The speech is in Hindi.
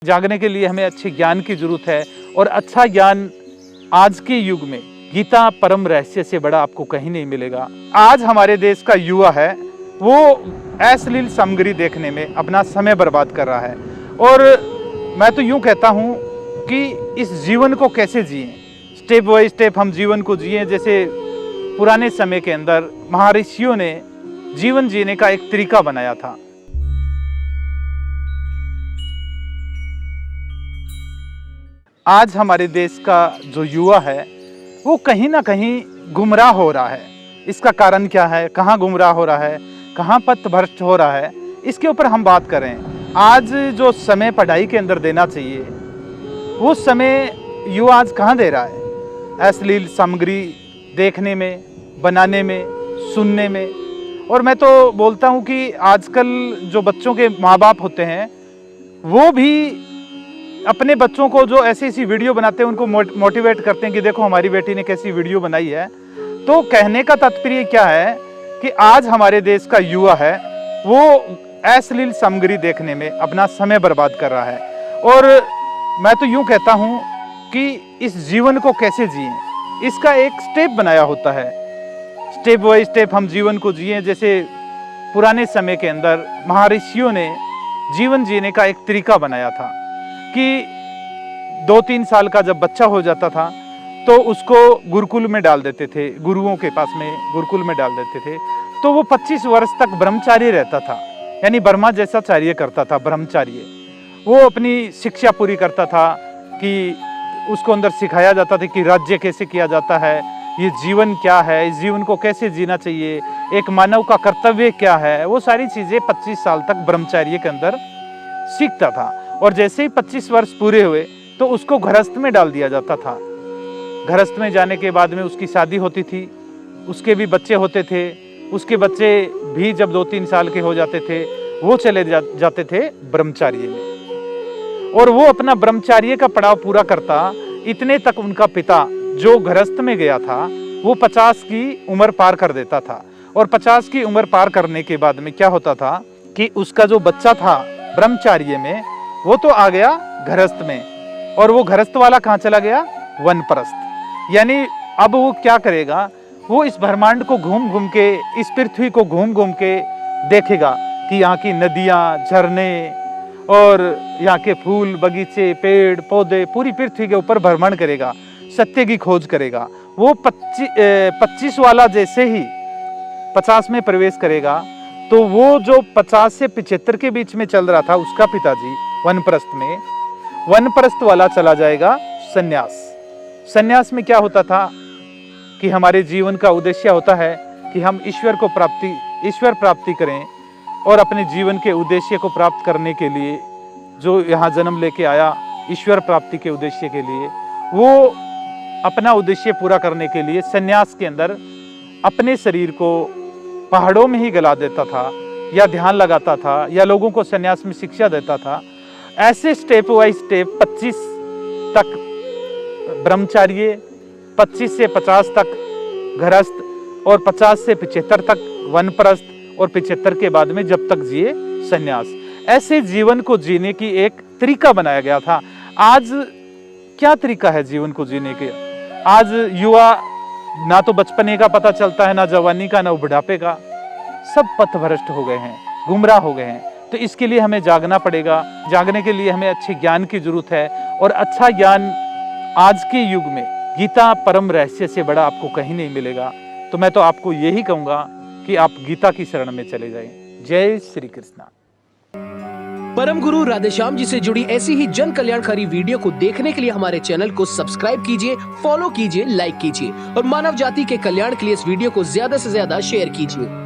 जागने के लिए हमें अच्छे ज्ञान की जरूरत है और अच्छा ज्ञान आज के युग में गीता परम रहस्य से बड़ा आपको कहीं नहीं मिलेगा। आज हमारे देश का युवा है वो अश्लील सामग्री देखने में अपना समय बर्बाद कर रहा है और मैं तो यूं कहता हूं कि इस जीवन को कैसे जिएं, स्टेप बाय स्टेप हम जीवन को जिएं। जैसे पुराने समय के अंदर महर्षियों ने जीवन जीने का एक तरीका बनाया था। आज हमारे देश का जो युवा है वो कहीं ना कहीं गुमराह हो रहा है। इसका कारण क्या है, कहाँ गुमराह हो रहा है, कहाँ पथ भ्रष्ट हो रहा है, इसके ऊपर हम बात करें। आज जो समय पढ़ाई के अंदर देना चाहिए वो समय युवा आज कहाँ दे रहा है? अश्लील सामग्री देखने में, बनाने में, सुनने में। और मैं तो बोलता हूँ कि आजकल जो बच्चों के माँ बाप होते हैं वो भी अपने बच्चों को जो ऐसी ऐसी वीडियो बनाते हैं उनको मोटिवेट करते हैं कि देखो हमारी बेटी ने कैसी वीडियो बनाई है। तो कहने का तात्पर्य क्या है कि आज हमारे देश का युवा है वो अश्लील सामग्री देखने में अपना समय बर्बाद कर रहा है। और मैं तो यूं कहता हूं कि इस जीवन को कैसे जिएं, इसका एक स्टेप बनाया होता है। स्टेप बाय स्टेप हम जीवन को जिएं। जैसे पुराने समय के अंदर महर्षियों ने जीवन जीने का एक तरीका बनाया था कि 2-3 साल का जब बच्चा हो जाता था तो उसको गुरुकुल में डाल देते थे, गुरुओं के पास में गुरुकुल में डाल देते थे। तो वो 25 वर्ष तक ब्रह्मचारी रहता था, यानी ब्रह्मा जैसा कार्य करता था। ब्रह्मचारी वो अपनी शिक्षा पूरी करता था कि उसको अंदर सिखाया जाता था कि राज्य कैसे किया जाता है, ये जीवन क्या है, इस जीवन को कैसे जीना चाहिए, एक मानव का कर्तव्य क्या है। वो सारी चीज़ें 25 साल तक ब्रह्मचार्य के अंदर सीखता था। और जैसे ही 25 वर्ष पूरे हुए तो उसको गृहस्थ में डाल दिया जाता था। गृहस्थ में जाने के बाद में उसकी शादी होती थी, उसके भी बच्चे होते थे। उसके बच्चे भी जब 2-3 साल के हो जाते थे वो चले जाते थे ब्रह्मचार्य में और वो अपना ब्रह्मचार्य का पड़ाव पूरा करता। इतने तक उनका पिता जो गृहस्थ में गया था वो 50 की उम्र पार कर देता था। और 50 की उम्र पार करने के बाद में क्या होता था कि उसका जो बच्चा था ब्रह्मचार्य में वो तो आ गया गृहस्थ में, और वो गृहस्थ वाला कहाँ चला गया? वनप्रस्थ। यानी अब वो क्या करेगा, वो इस ब्रह्मांड को घूम घूम के, इस पृथ्वी को घूम घूम के देखेगा कि यहाँ की नदियाँ, झरने और यहाँ के फूल, बगीचे, पेड़ पौधे, पूरी पृथ्वी के ऊपर भ्रमण करेगा, सत्य की खोज करेगा। वो 25 वाला जैसे ही 50 में प्रवेश करेगा तो वो जो 50 से 75 के बीच में चल रहा था उसका पिताजी वनप्रस्थ में, वनप्रस्थ वाला चला जाएगा संन्यास। संन्यास में क्या होता था कि हमारे जीवन का उद्देश्य होता है कि हम ईश्वर प्राप्ति करें और अपने जीवन के उद्देश्य को प्राप्त करने के लिए जो यहाँ जन्म लेके आया ईश्वर प्राप्ति के उद्देश्य के लिए, वो अपना उद्देश्य पूरा करने के लिए संन्यास के अंदर अपने शरीर को पहाड़ों में ही गला देता था या ध्यान लगाता था या लोगों को संन्यास में शिक्षा देता था। ऐसे स्टेप बाय स्टेप 25 तक ब्रह्मचार्य, 25 से 50 तक गृहस्थ और 50 से 75 तक वनप्रस्थ और 75 के बाद में जब तक जिए संन्यास। ऐसे जीवन को जीने की एक तरीका बनाया गया था। आज क्या तरीका है जीवन को जीने के? आज युवा ना तो बचपने का पता चलता है, ना जवानी का, ना बुढ़ापे का। सब पथ भ्रष्ट हो गए हैं, गुमराह हो गए हैं। तो इसके लिए हमें जागना पड़ेगा। जागने के लिए हमें अच्छे ज्ञान की जरूरत है और अच्छा ज्ञान आज के युग में गीता परम रहस्य से बड़ा आपको कहीं नहीं मिलेगा। तो मैं तो आपको यही कहूँगा कि आप गीता की शरण में चले जाएं। जय श्री कृष्णा। परम गुरु राधेश्याम जी से जुड़ी ऐसी ही जन कल्याणकारी वीडियो को देखने के लिए हमारे चैनल को सब्सक्राइब कीजिए, फॉलो कीजिए, लाइक कीजिए और मानव जाति के कल्याण के लिए इस वीडियो को ज्यादा से ज्यादा शेयर कीजिए।